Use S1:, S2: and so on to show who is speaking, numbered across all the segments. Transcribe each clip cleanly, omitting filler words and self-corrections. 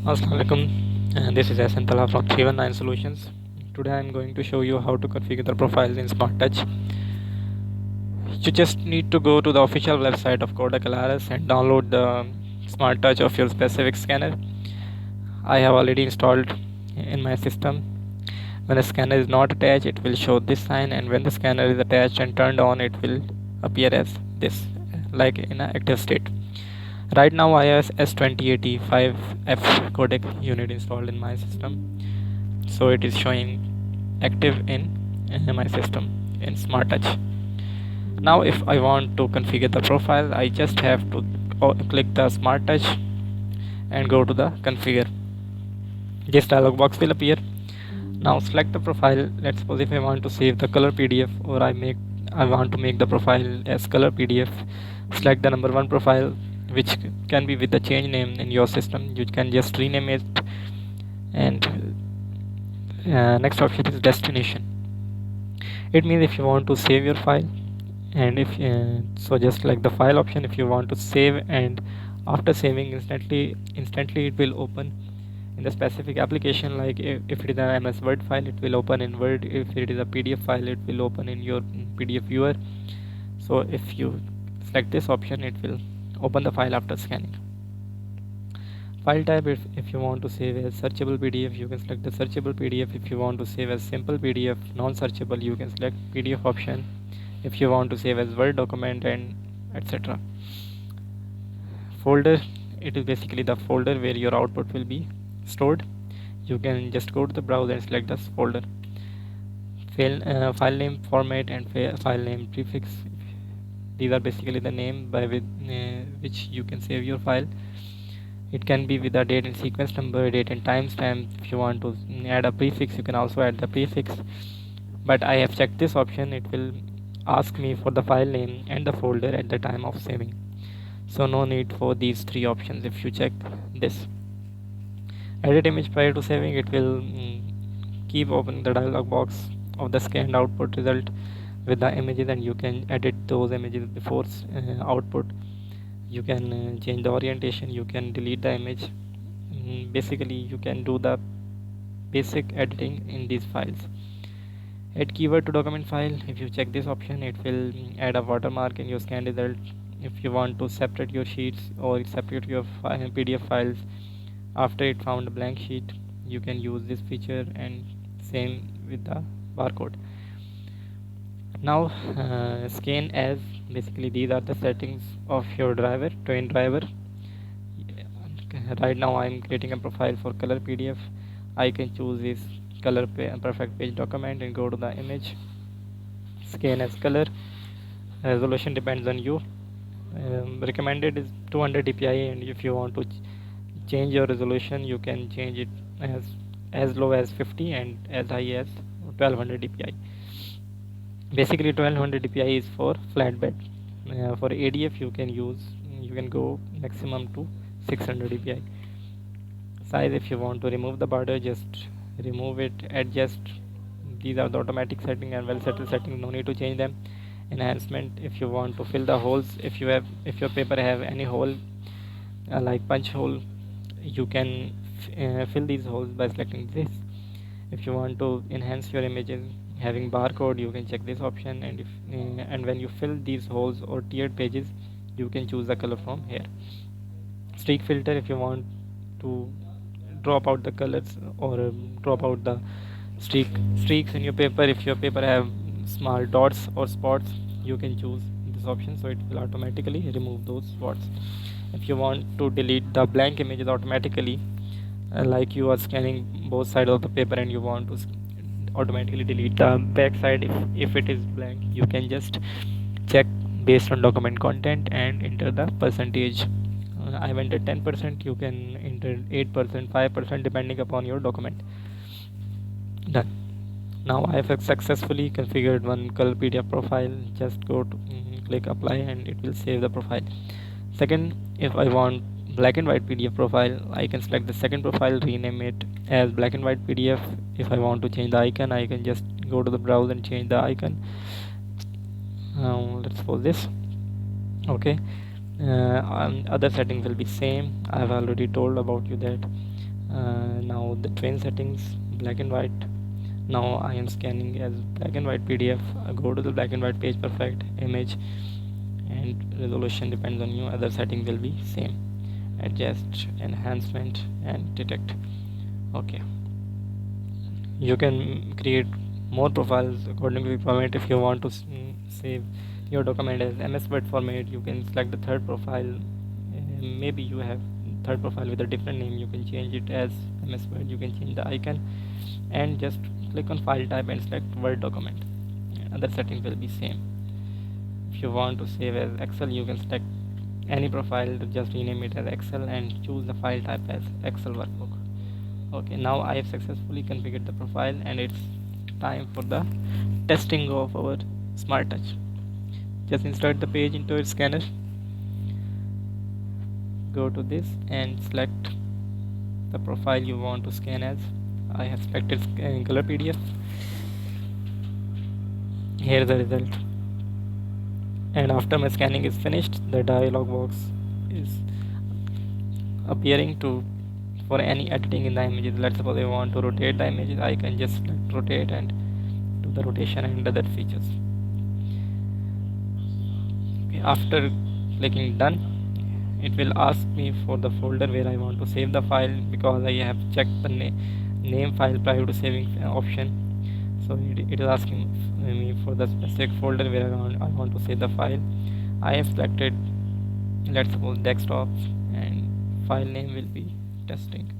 S1: Assalamualaikum, and this is Hasan Tala from 319 Solutions. Today I am going to show you how to configure the profiles in Smart Touch. You just need to go to the official website of Kodak Scanners and download the Smart Touch of your specific scanner. I have already installed in my system. When the scanner is not attached, it will show this sign, and when the scanner is attached and turned on, it will appear as this, like in an active state. Right now I have S2085F codec unit installed in my system, so it is showing active in my system in Smart Touch. Now if I want to configure the profile, I just have to click the Smart Touch and go to the configure. This dialog box will appear. Now select the profile. Let's suppose if I want to save the color PDF, or I want to make the profile as color PDF. Select the number one profile, which can be with the change name in your system. You can just rename it. And next option is destination. It means if you want to save your file, and if so just like the file option, if you want to save, and after saving instantly it will open in the specific application. Like if it is a MS Word file, it will open in Word. If it is a PDF file, it will open in your PDF viewer. So if you select this option, it will open the file after scanning. File type, if you want to save as searchable PDF, you can select the searchable PDF. If you want to save as simple PDF, non-searchable, you can select PDF option. If you want to save as Word document, and etc. Folder, it is basically the folder where your output will be stored. You can just go to the browser and select this folder. File name format and file name prefix, these are basically the name by which you can save your file. It can be with the date and sequence number, date and timestamp. If you want to add a prefix, you can also add the prefix, but I have checked this option. It will ask me for the file name and the folder at the time of saving, so no need for these three options. If you check this edit image prior to saving, it will keep opening the dialog box of the scanned output result with the images, and you can edit those images before output. You can change the orientation, you can delete the image. Basically you can do the basic editing in these files. Add keyword to document file, if you check this option, it will add a watermark in your scan result. If you want to separate your sheets or separate your PDF files after it found a blank sheet, you can use this feature, and same with the barcode. Now scan as, basically these are the settings of your driver, train driver. Right now I am creating a profile for color PDF. I can choose this color perfect page document and go to the image, scan as color. Resolution depends on you. Recommended is 200 dpi, and if you want to change your resolution, you can change it as low as 50 and as high as 1200 dpi. Basically 1200 dpi is for flat bed. For ADF you can go maximum to 600 dpi. Size, if you want to remove the border, just remove it. Adjust, these are the automatic setting and well settled settings, no need to change them. Enhancement, if you want to fill the holes, if your paper have any hole like punch hole, you can fill these holes by selecting this. If you want to enhance your images having barcode, you can check this option, and if and when you fill these holes or tiered pages, you can choose the color from here. Streak filter, if you want to drop out the colors or drop out the streaks in your paper. If your paper have small dots or spots, you can choose this option, so it will automatically remove those spots. If you want to delete the blank images automatically, like you are scanning both sides of the paper and you want to automatically delete the back side, if it is blank, you can just check based on document content and enter the percentage. I've entered 10%, you can enter 8%, 5%, depending upon your document. Done. Now I have successfully configured one color PDF profile. Just go to click apply, and it will save the profile. Second, if I want black and white PDF profile, I can select the second profile, rename it as black and white PDF. If I want to change the icon, I can just go to the browser and change the icon. Let's suppose this. Okay. Other settings will be same. I have already told about you that Now the train settings, black and white. Now I am scanning as black and white PDF. I go to the black and white page perfect image, and resolution depends on you. Other setting will be same, adjust, enhancement, and detect. Okay, you can create more profiles according to the format. If you want to save your document as MS Word format, you can select the third profile. Maybe you have third profile with a different name, you can change it as MS Word. You can change the icon and just click on file type and select Word document. Other settings will be same. If you want to save as Excel, you can select any profile, to just rename it as Excel and choose the file type as Excel workbook. Okay, now I have successfully configured the profile, and it's time for the testing of our smart touch. Just insert the page into your scanner, go to this and select the profile you want to scan as. I have selected color PDF. Here is the result, and after my scanning is finished, the dialog box is appearing to for any editing in the images. Let's suppose I want to rotate the images, I can just select rotate and do the rotation and other features. Okay, after clicking done, it will ask me for the folder where I want to save the file, because I have checked the name file prior to saving option. So it is asking me for the specific folder where I want to save the file. I have selected, let's suppose, desktop, and file name will be testing.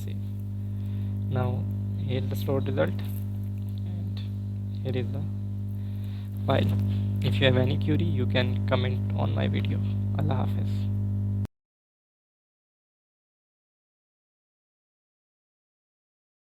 S1: Save. Now here is the stored result, and here is the file. If you have any query, you can comment on my video. Allah Hafiz.